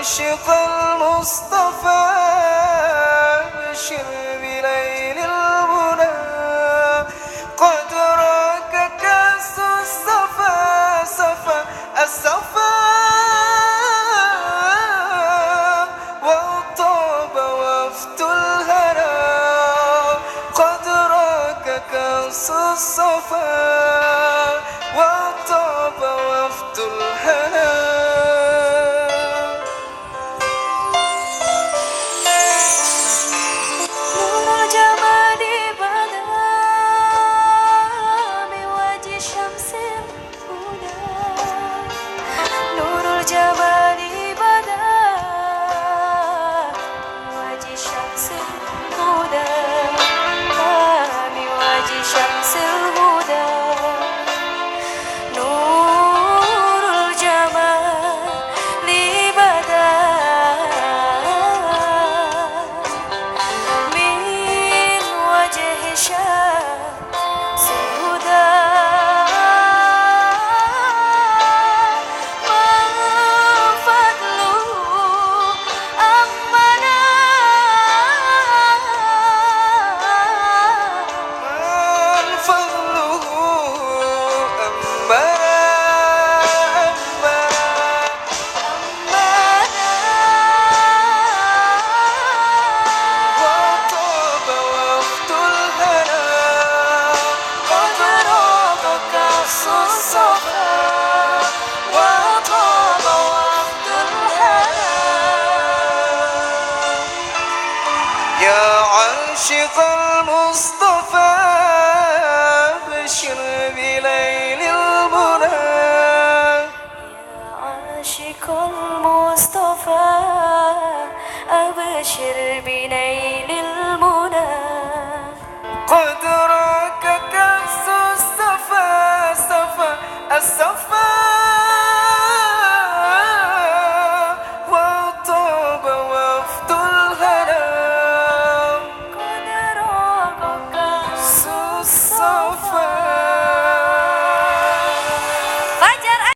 عاشق المصطفى بشر بليل المنى قد راك كأس الصفا صفا الصفا وطاب وفد الهنا قد راك كأس الصفا وطاب وفد الهنا جمالي بدا وجه شمس الهدى من وجه شمس الهدى نور الجمال بدا من وجه شمس الهدى يا عاشق المصطفى بشر بليل المنى يا عاشق المصطفى أبشر بنيل المنى قد